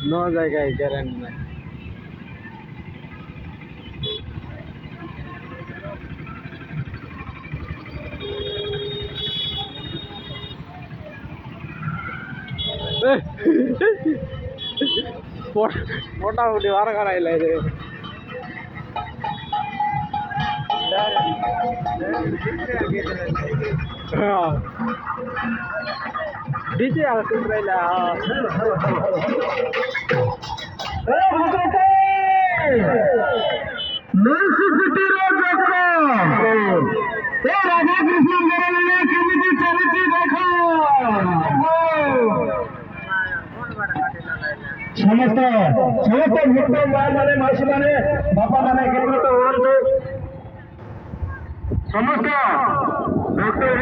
No जाय काय guarantee नाही. मोठा मोठी वार करायला रे. डीजे हसून राहिला. समस्त मोठं माने मावशीमाने बापामाने घेतलं तर ओरतो समस्त डॉक्टर